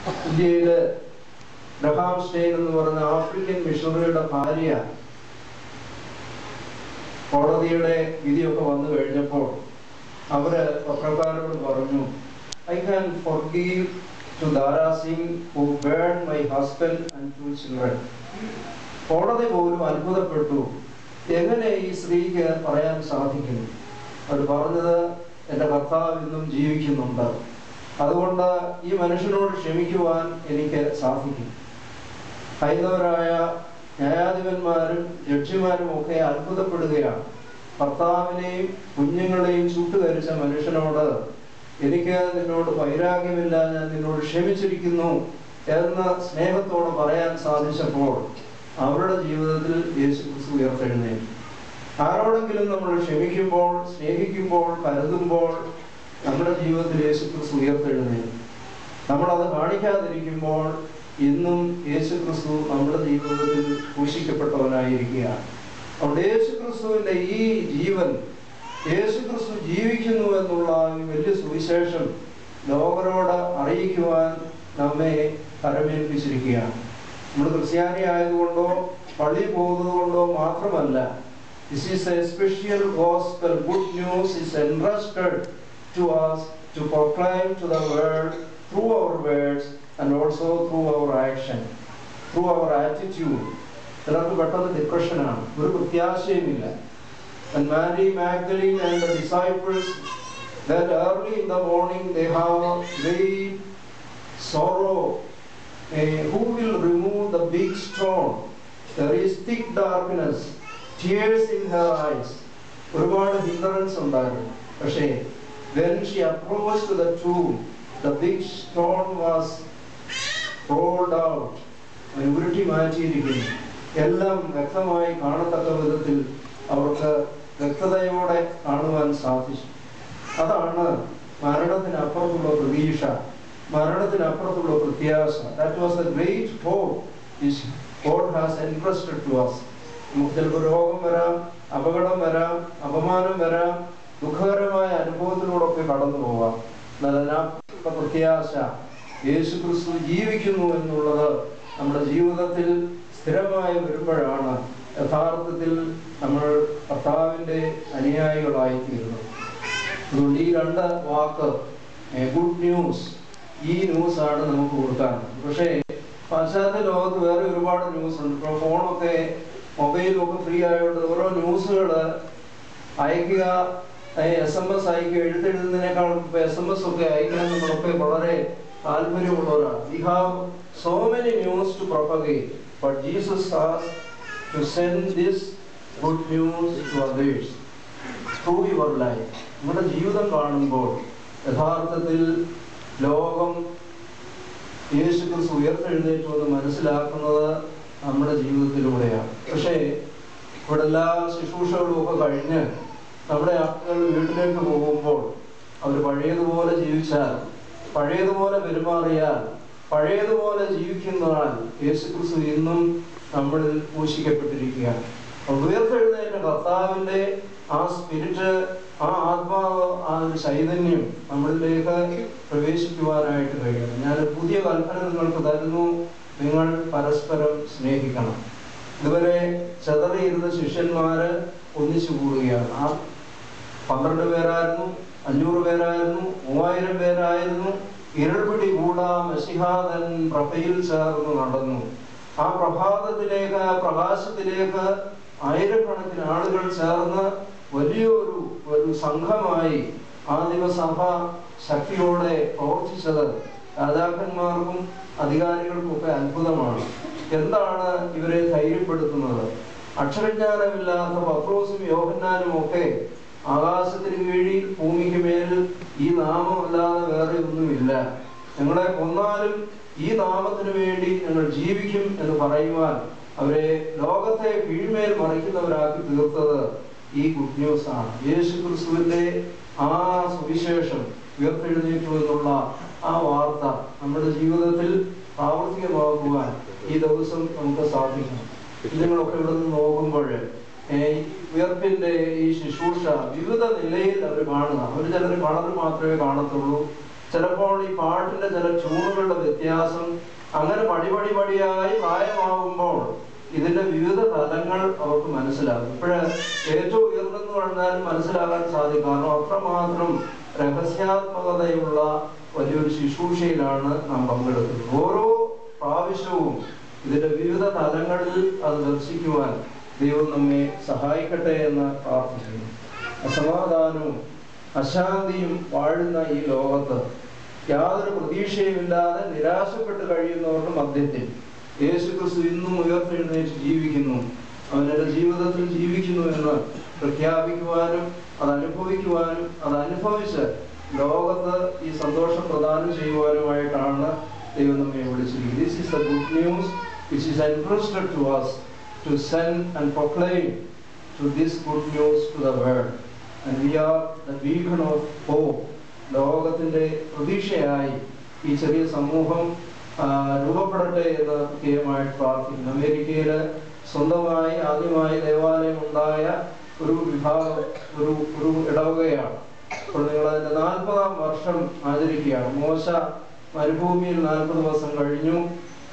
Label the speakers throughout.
Speaker 1: ഇന്ത്യയില് Graham stain എന്ന് പറയുന്ന ആഫ്രിക്കൻ മിഷണറിയുടെ ഭാര്യ കോടതിയുടെ വിധിയൊക്കെ വന്നു കഴിഞ്ഞപ്പോൾ അവര് പത്രക്കാരോട് പറഞ്ഞു, I can forgive to Dara Singh who burned my husband and 2 children. കോടതി പോലും അത്ഭുതപ്പെട്ടു, എങ്ങനെ ഈ സ്ത്രീക്ക് പറയാൻ സാധിക്കുന്നു. അവർ പറഞ്ഞത്, എൻ്റെ ഭർത്താവ് ഇന്നും ജീവിക്കുന്നുണ്ട്, അതുകൊണ്ട് ഈ മനുഷ്യനോട് ക്ഷമിക്കുവാൻ എനിക്ക് സാധിക്കും. ഹൈന്ദവരായ ന്യായാധിപന്മാരും ജഡ്ജിമാരും ഒക്കെ അത്ഭുതപ്പെടുകയാണ്. ഭർത്താവിനെയും കുഞ്ഞുങ്ങളെയും ചുട്ടുകരിച്ച മനുഷ്യനോട് എനിക്ക് നിന്നോട് വൈരാഗ്യമില്ല, ഞാൻ നിന്നോട് ക്ഷമിച്ചിരിക്കുന്നു എന്ന് സ്നേഹത്തോടെ പറയാൻ സാധിച്ചപ്പോൾ അവരുടെ ജീവിതത്തിൽ യേശുക്രിസ്തു ഉയർത്തെഴുന്നേറ്റു. ആരോടെങ്കിലും നമ്മൾ ക്ഷമിക്കുമ്പോൾ, സ്നേഹിക്കുമ്പോൾ, കരുതുമ്പോൾ നമ്മുടെ ജീവിതത്തിൽ യേശുക്രിസ്തു ഉയർത്തെഴുന്നേറ്റു. നമ്മളത് കാണിക്കാതിരിക്കുമ്പോൾ ഇന്നും യേശുക്രിസ്തു നമ്മുടെ ജീവിതത്തിൽ ക്രൂശിക്കപ്പെട്ടവനായിരിക്കുകയാണ്. അതുകൊണ്ട് യേശുക്രിസ്തുവിൻ്റെ ഈ ജീവൻ, യേശുക്രിസ്തു ജീവിക്കുന്നു എന്നുള്ള വലിയ സുവിശേഷം ലോകരോട് അറിയിക്കുവാൻ നമ്മെ പരമേൽപ്പിച്ചിരിക്കുകയാണ്. നമ്മൾ ക്രിസ്ത്യാനി ആയതുകൊണ്ടോ പള്ളി പോകുന്നത് കൊണ്ടോ മാത്രമല്ല, this is a special gospel. Good news is entrusted to us to proclaim to the world through our words and also through our action, through our attitude. ചിലർക്ക് പെട്ടെന്ന് ഡിപ്രഷനാണ്, ഒരു പ്രത്യാശയുമില്ല. And Mary Magdalene and the disciples, that early in the morning they have great sorrow. Who will remove the big stone? There is thick darkness, tears in her eyes. ഒരുപാട് ഹിൻഡറൻസ് ഉണ്ടായിരുന്നു. പക്ഷേ when she approached the tomb, the big stone was rolled out. ഉരുട്ടി മാറ്റിയിരിക്കുന്നു. എല്ലാം വ്യക്തമായി കാണത്തക്ക വിധത്തിൽ അവർക്ക് വ്യക്തതയോടെ കാണുവാൻ സാധിച്ചു. അതാണ് മരണത്തിനപ്പുറത്തുള്ള പ്രതീക്ഷ, മരണത്തിനപ്പുറത്തുള്ള പ്രത്യാശ. That was the great hope which God has entrusted to us. നമുക്ക് ചിലപ്പോൾ രോഗം വരാം, അപകടം വരാം, അപമാനം വരാം, ദുഃഖകരമായ അനുഭവത്തിലൂടെയൊക്കെ കടന്നു പോവാം. അതിനപ്പുറത്തുള്ള പ്രത്യാശ, യേശുക്രിസ്തു ജീവിക്കുന്നു എന്നുള്ളത് നമ്മുടെ ജീവിതത്തിൽ സ്ഥിരമായി വരുമ്പോഴാണ് യഥാർത്ഥത്തിൽ നമ്മൾ കർത്താവിൻ്റെ അനുയായികളായിത്തീരുന്നത്. അതുകൊണ്ട് ഈ രണ്ട് വാക്ക്, ഗുഡ് ന്യൂസ്, ഈ ന്യൂസാണ് നമുക്ക് കൊടുക്കാൻ. പക്ഷേ പാശ്ചാത്യ ലോകത്ത് വേറെ ഒരുപാട് ന്യൂസ് ഉണ്ട്. ഇപ്പോൾ ഫോണൊക്കെ, മൊബൈലൊക്കെ ഫ്രീ ആയതുകൊണ്ട് ഓരോ ന്യൂസുകൾ അയക്കുക, SMS അയക്കുക, എഴുത്തെഴുതുന്നതിനേക്കാൾ SMS ഒക്കെ അയക്കാൻ നമ്മളൊക്കെ വളരെ താല്പര്യമുള്ളവരാണ്. We have so many news to propagate, but Jesus has to send this good news to others through your life. നമ്മുടെ ജീവിതം കാണുമ്പോൾ യഥാർത്ഥത്തിൽ ലോകം യേശുക്രിസ്തു ഉയർത്തെഴുന്നേറ്റു എന്ന് മനസ്സിലാക്കുന്നത് നമ്മുടെ ജീവിതത്തിലൂടെയാണ്. പക്ഷേ ഇവിടെ എല്ലാ ശുശ്രൂഷകളും ഒക്കെ കഴിഞ്ഞ് നമ്മുടെ ആളുകൾ വീട്ടിലേക്ക് പോകുമ്പോൾ അവർ പഴയതുപോലെ ജീവിച്ചാൽ, പഴയതുപോലെ പെരുമാറിയാൽ, പഴയതുപോലെ ജീവിക്കുന്നതാൽ യേശുക്രിസ്തു ഇന്നും നമ്മളിൽ ക്രൂശിക്കപ്പെട്ടിരിക്കുകയാണ്. ഉയർത്തെഴുന്നേറ്റ കർത്താവിൻ്റെ ആ സ്പിരിറ്റ്, ആ ആത്മാവ്, ആ ഒരു ചൈതന്യം നമ്മളിലേക്ക് പ്രവേശിക്കുവാനായിട്ട് കഴിയണം. ഞാൻ പുതിയ കൽപ്പന നിങ്ങൾക്ക് തരുന്നു, നിങ്ങൾ പരസ്പരം സ്നേഹിക്കണം. ഇതുവരെ ചെതറിയിരുന്ന ശിഷ്യന്മാര് ഒന്നിച്ചു കൂടുകയാണ്. ആ 12 പേരായിരുന്നു, 500 പേരായിരുന്നു, 3000 പേരായിരുന്നു. ഇരുൾപിടി കൂടാ മെസ്സിഹാതൻ പ്രഭയിൽ ചേർന്ന് നടന്നു. ആ പ്രഭാതത്തിലേക്ക്, ആ പ്രകാശത്തിലേക്ക് ആയിരക്കണക്കിന് ആളുകൾ ചേർന്ന് വലിയൊരു സംഘമായി ആദിമസഭ ശക്തിയോടെ പ്രവർത്തിച്ചത് രാജാക്കന്മാർക്കും അധികാരികൾക്കും ഒക്കെ അത്ഭുതമാണ്. എന്താണ് ഇവരെ ധൈര്യപ്പെടുത്തുന്നത്? അക്ഷരജ്ഞാനമില്ലാത്ത പത്രോസും യോഹന്നാനും ഒക്കെ ആകാശത്തിന് കീഴിൽ ഭൂമിക്ക് മേലിൽ ഈ നാമമല്ലാതെ വേറെ ഒന്നുമില്ല, ഞങ്ങളെ കൊന്നാലും ഈ നാമത്തിന് വേണ്ടി ഞങ്ങൾ ജീവിക്കും എന്ന് പറയുവാൻ അവരെ ലോകത്തെ കീഴ്മേൽ മറിക്കുന്നവരാക്കി തീർത്തത് ഈ ഗുഡ് ന്യൂസ് ആണ്. യേശുക്രിസ്തുവിന്റെ ആ സുവിശേഷം, ഉയർത്തെഴുന്നേറ്റു എന്നുള്ള ആ വാർത്ത നമ്മുടെ ജീവിതത്തിൽ പ്രാവർത്തികമാക്കുവാൻ ഈ ദിവസം നമുക്ക് സാധിക്കണം. നിങ്ങളൊക്കെ ഇവിടെ നിന്ന് നോക്കുമ്പോൾ ഉയർപ്പിന്റെ ഈ ശുശ്രൂഷ വിവിധ നിലയിൽ അവർ കാണുക. അവർ ചിലർ കളർ മാത്രമേ കാണത്തുള്ളൂ, ചിലപ്പോൾ ഈ പാട്ടിന്റെ ചില ട്യൂണുകളുടെ വ്യത്യാസം, അങ്ങനെ പടിയായി പ്രായമാകുമ്പോൾ ഇതിന്റെ വിവിധ തലങ്ങൾ അവർക്ക് മനസ്സിലാകും. ഇപ്പോഴ് ഏറ്റവും ഉയർന്നെന്ന് പറഞ്ഞാലും മനസ്സിലാകാൻ സാധിക്കും. കാരണം അത്രമാത്രം രഹസ്യാത്മകതയുള്ള വലിയൊരു ശുശ്രൂഷയിലാണ് നാം പങ്കെടുക്കുന്നത്. ഓരോ പ്രാവശ്യവും ഇതിന്റെ വിവിധ തലങ്ങളിൽ അത് ദർശിക്കുവാൻ ദൈവം നമ്മെ സഹായിക്കട്ടെ എന്ന് പ്രാർത്ഥിക്കുന്നു. അസമാധാനവും അശാന്തിയും വാഴുന്ന ഈ ലോകത്ത് യാതൊരു പ്രതീക്ഷയുമില്ലാതെ നിരാശപ്പെട്ട് കഴിയുന്നവരുടെ മധ്യത്തിൽ യേശുക്രിസ്തു ഇന്നും ഉയർത്തെഴുന്നേറ്റ് ജീവിക്കുന്നു, അവൻ എൻ്റെ ജീവിതത്തിൽ ജീവിക്കുന്നു എന്ന് പ്രഖ്യാപിക്കുവാനും അത് അനുഭവിക്കുവാനും അത് അനുഭവിച്ച് ലോകത്ത് ഈ സന്തോഷം പ്രദാനം ചെയ്യുവാനുമായിട്ടാണ് ദൈവം നമ്മെ വിളിച്ചിരിക്കുന്നത്. This is the good news which is entrusted to us to send and proclaim to this good news to the world. And we are the beacon of hope. ലോകത്തിൻ്റെ പ്രതീക്ഷയായി ഈ ചെറിയ സമൂഹം രൂപപ്പെടട്ടെ എന്ന് പ്രത്യേകമായിട്ട് പ്രാർത്ഥിക്കുന്നു. അമേരിക്കയിൽ സ്വന്തമായി ആദ്യമായി ദേവാലയം ഉണ്ടായ ഒരു വിഭാഗം ഒരു ഇടവകയാണ്. അപ്പോൾ നിങ്ങൾ അതിൻ്റെ 40-ാം വർഷം ആചരിക്കുകയാണ്. മോശ മരുഭൂമിയിൽ 40 ദിവസം കഴിഞ്ഞു,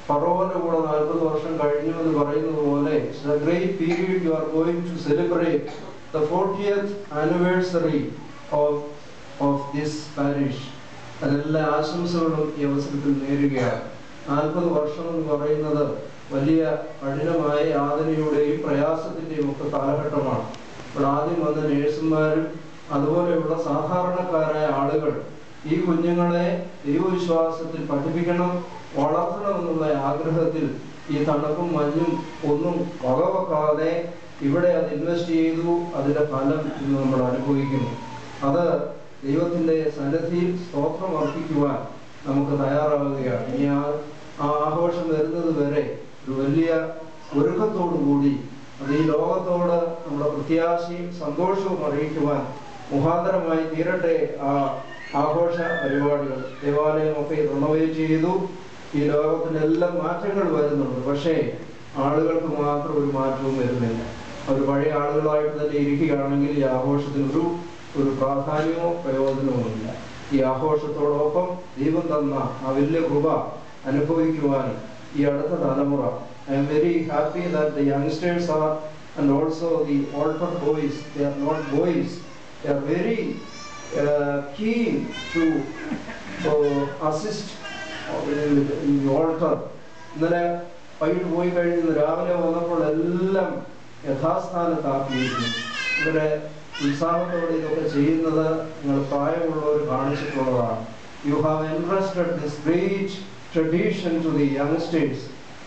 Speaker 1: ഫറവോന്റെ കൂടെ 40 വർഷം കഴിഞ്ഞു എന്ന് പറയുന്നത് പോലെ the great period you are going to celebrate the 40th anniversary of this parish. അതെല്ലാ ആശംസകളും ഈ അവസരത്തിൽ നേരുകയാണ്. 40 വർഷം എന്ന് പറയുന്നത് വലിയ കഠിനമായ യാതനയുടെയും പ്രയാസത്തിൻ്റെയും ഒക്കെ കാലഘട്ടമാണ്. ഇപ്പോൾ ആദ്യം വന്ന നേഴ്സുമാരും അതുപോലെയുള്ള സാധാരണക്കാരായ ആളുകൾ ഈ കുഞ്ഞുങ്ങളെ ദൈവവിശ്വാസത്തിൽ പഠിപ്പിക്കണം, വളർത്തണമെന്നുള്ള ആഗ്രഹത്തിൽ ഈ തണുപ്പും മഞ്ഞും ഒന്നും വകവെക്കാതെ ഇവിടെ അത് ഇൻവെസ്റ്റ് ചെയ്തു. അതിൻ്റെ ഫലം ഇന്ന് നമ്മൾ അനുഭവിക്കുന്നു. അത് ദൈവത്തിൻ്റെ സന്നിധിയിൽ സ്തോത്രം അർപ്പിക്കുവാൻ നമുക്ക് തയ്യാറാവുകയാണ്. ഇനി ആ ആഘോഷം വരുന്നത് വരെ ഒരു വലിയ ഒരുക്കത്തോടു കൂടി അത് ഈ ലോകത്തോട് നമ്മുടെ പ്രത്യാശയും സന്തോഷവും അറിയിക്കുവാൻ മുഖാന്തരമായി തീരട്ടെ ആ ആഘോഷ പരിപാടികൾ. ദേവാലയമൊക്കെ റിനോവേറ്റ് ചെയ്തു. ഈ ലോകത്തിലെല്ലാം മാറ്റങ്ങൾ വരുന്നുണ്ട്. പക്ഷേ ആളുകൾക്ക് മാത്രം ഒരു മാറ്റവും വരുന്നില്ല. അവർ പഴയ ആളുകളായിട്ട് തന്നെ ഇരിക്കുകയാണെങ്കിൽ ഈ ആഘോഷത്തിന് ഒരു പ്രാധാന്യമോ പ്രയോജനവുമില്ല. ഈ ആഘോഷത്തോടൊപ്പം ദൈവം തന്ന ആ വലിയ കൃപ അനുഭവിക്കുവാൻ ഈ അടുത്ത തലമുറ, I am very happy that the youngsters are, and also the altar boys, they are not boys, they are very keen to assist in the altar. ഇന്നലെ വൈകിട്ട് പോയി കഴിഞ്ഞ് രാവിലെ വന്നപ്പോൾ എല്ലാം യഥാസ്ഥാനത്താക്കിയിരിക്കുന്നു. ഇവരെ ഉത്സാഹത്തോടെ ഇതൊക്കെ ചെയ്യുന്നത് നിങ്ങൾ പ്രായമുള്ളവർ കാണിച്ചിട്ടുള്ളതാണ്. You have entrusted this great tradition to the youngsters,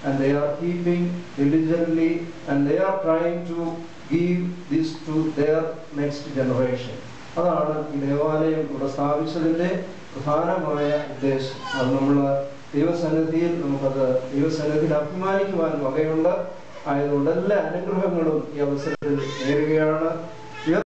Speaker 1: and they are keeping diligently, and they are trying to give this to their next generation. അതാണ് ഈ ദേവാലയം ഇവിടെ സ്ഥാപിച്ചതിൻ്റെ പ്രധാനമായ ഉദ്ദേശം. അത് നമ്മൾ ദൈവസന്നിധിയിൽ നമുക്കത് ദൈവസന്നിധിയിൽ അഭിമാനിക്കുവാൻ വകയുണ്ട്. ആയതുകൊണ്ട് എല്ലാ അനുഗ്രഹങ്ങളും ഈ അവസരത്തിൽ നേരുകയാണ്.